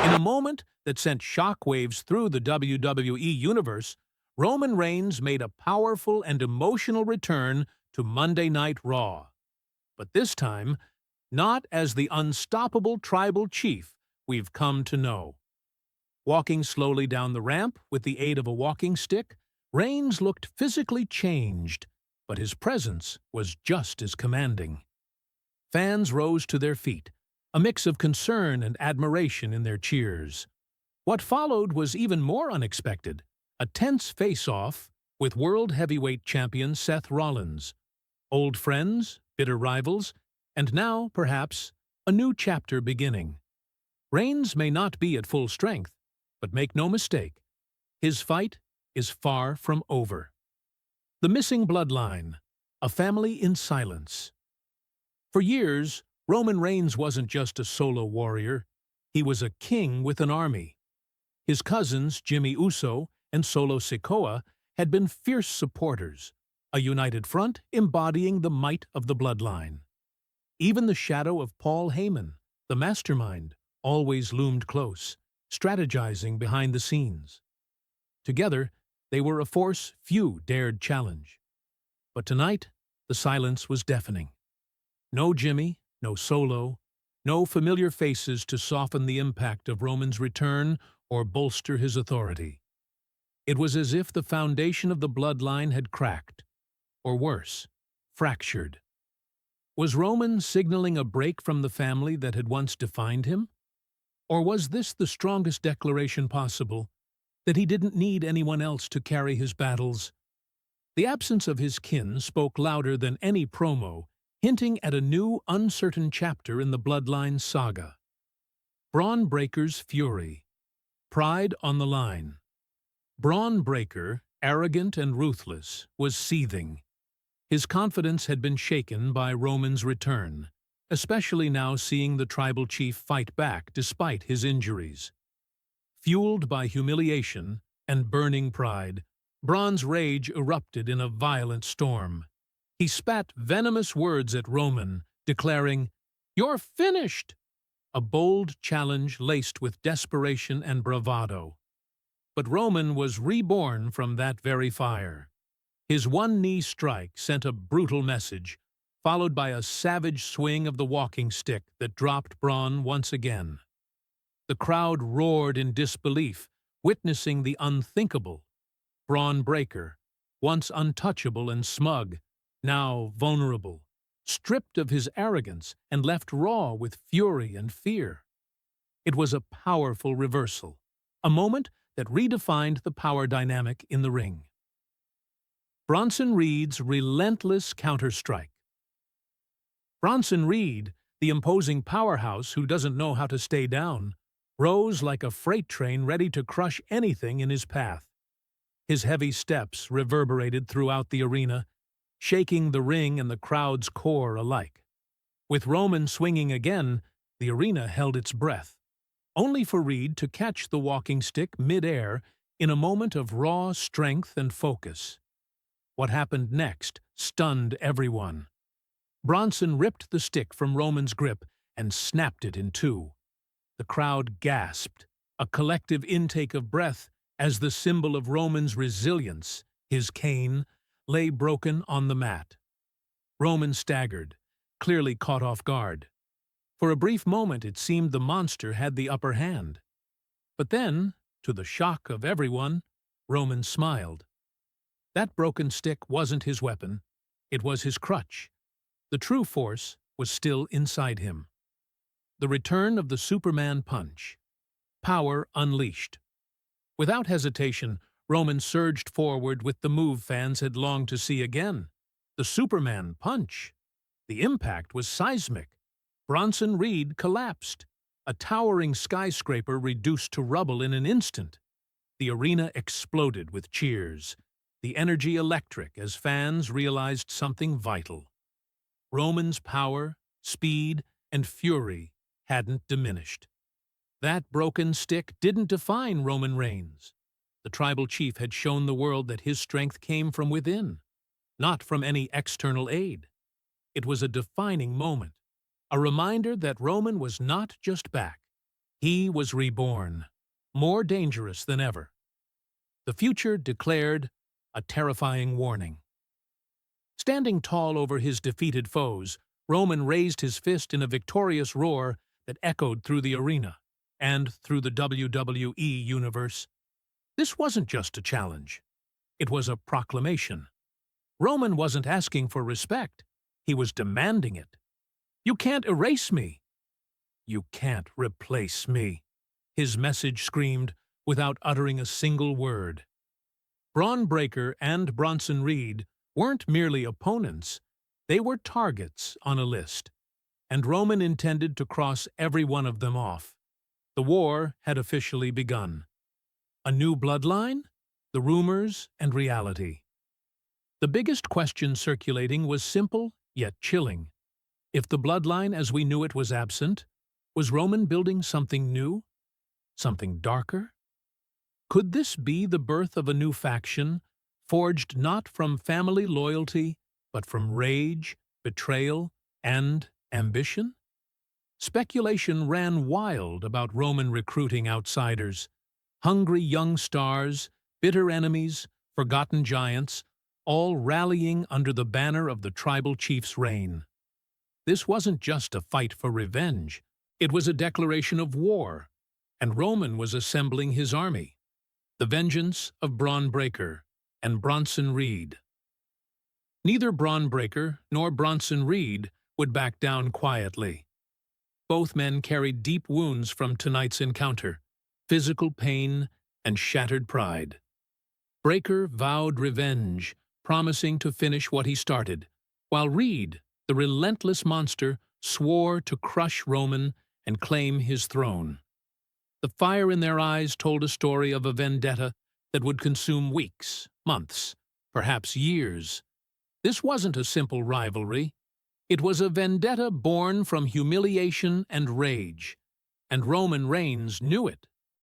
In a moment that sent shockwaves through the WWE Universe, Roman Reigns made a powerful and emotional return to Monday Night Raw. But this time, not as the unstoppable tribal chief we've come to know. Walking slowly down the ramp with the aid of a walking stick, Reigns looked physically changed, but his presence was just as commanding. Fans rose to their feet, a mix of concern and admiration in their cheers. What followed was even more unexpected, a tense face-off with World Heavyweight Champion Seth Rollins. Old friends, bitter rivals, and now, perhaps, a new chapter beginning. Reigns may not be at full strength, but make no mistake, his fight is far from over. The missing bloodline, a family in silence. For years, Roman Reigns wasn't just a solo warrior, he was a king with an army. His cousins, Jimmy Uso and Solo Sikoa, had been fierce supporters, a united front embodying the might of the bloodline. Even the shadow of Paul Heyman, the mastermind, always loomed close, strategizing behind the scenes. Together, they were a force few dared challenge. But tonight, the silence was deafening. No Jimmy, no Solo, no familiar faces to soften the impact of Roman's return or bolster his authority. It was as if the foundation of the bloodline had cracked, or worse, fractured. Was Roman signaling a break from the family that had once defined him? Or was this the strongest declaration possible, that he didn't need anyone else to carry his battles? The absence of his kin spoke louder than any promo, hinting at a new, uncertain chapter in the bloodline saga. Braun Breaker's fury. Pride on the line. Braun Breaker, arrogant and ruthless, was seething. His confidence had been shaken by Roman's return, especially now seeing the tribal chief fight back despite his injuries. Fueled by humiliation and burning pride, Braun's rage erupted in a violent storm. He spat venomous words at Roman, declaring, "You're finished!" A bold challenge laced with desperation and bravado. But Roman was reborn from that very fire. His one-knee strike sent a brutal message, followed by a savage swing of the walking stick that dropped Braun once again. The crowd roared in disbelief, witnessing the unthinkable. Braun Breaker, once untouchable and smug, now vulnerable, stripped of his arrogance and left raw with fury and fear. It was a powerful reversal, a moment that redefined the power dynamic in the ring. Bronson Reed's relentless counterstrike. Bronson Reed, the imposing powerhouse who doesn't know how to stay down, rose like a freight train ready to crush anything in his path. His heavy steps reverberated throughout the arena, shaking the ring and the crowd's core alike. With Roman swinging again, the arena held its breath, only for Reed to catch the walking stick mid-air in a moment of raw strength and focus. What happened next stunned everyone. Bronson ripped the stick from Roman's grip and snapped it in two. The crowd gasped, a collective intake of breath as the symbol of Roman's resilience, his cane, lay broken on the mat. Roman staggered, clearly caught off guard. For a brief moment it seemed the monster had the upper hand. But then, to the shock of everyone, Roman smiled. That broken stick wasn't his weapon, it was his crutch. The true force was still inside him. The return of the Superman punch. Power unleashed. Without hesitation, Roman surged forward with the move fans had longed to see again. The Superman punch. The impact was seismic. Bronson Reed collapsed, a towering skyscraper reduced to rubble in an instant. The arena exploded with cheers, the energy electric as fans realized something vital. Roman's power, speed, and fury hadn't diminished. That broken stick didn't define Roman Reigns. The tribal chief had shown the world that his strength came from within, not from any external aid. It was a defining moment, a reminder that Roman was not just back. He was reborn, more dangerous than ever. The future declared a terrifying warning. Standing tall over his defeated foes, Roman raised his fist in a victorious roar that echoed through the arena and through the WWE Universe. This wasn't just a challenge. It was a proclamation. Roman wasn't asking for respect. He was demanding it. "You can't erase me. You can't replace me," his message screamed without uttering a single word. Braun Breaker and Bronson Reed weren't merely opponents. They were targets on a list, and Roman intended to cross every one of them off. The war had officially begun. A new bloodline, the rumors, and reality. The biggest question circulating was simple yet chilling. If the bloodline as we knew it was absent, was Roman building something new? Something darker? Could this be the birth of a new faction, forged not from family loyalty, but from rage, betrayal, and ambition? Speculation ran wild about Roman recruiting outsiders. Hungry young stars, bitter enemies, forgotten giants, all rallying under the banner of the tribal chief's reign. This wasn't just a fight for revenge. It was a declaration of war, and Roman was assembling his army. The vengeance of Braun Breaker and Bronson Reed. Neither Braun Breaker nor Bronson Reed would back down quietly. Both men carried deep wounds from tonight's encounter, physical pain and shattered pride. Breaker vowed revenge, promising to finish what he started, while Reed, the relentless monster, swore to crush Roman and claim his throne. The fire in their eyes told a story of a vendetta that would consume weeks, months, perhaps years. This wasn't a simple rivalry. It was a vendetta born from humiliation and rage, and Roman Reigns knew it.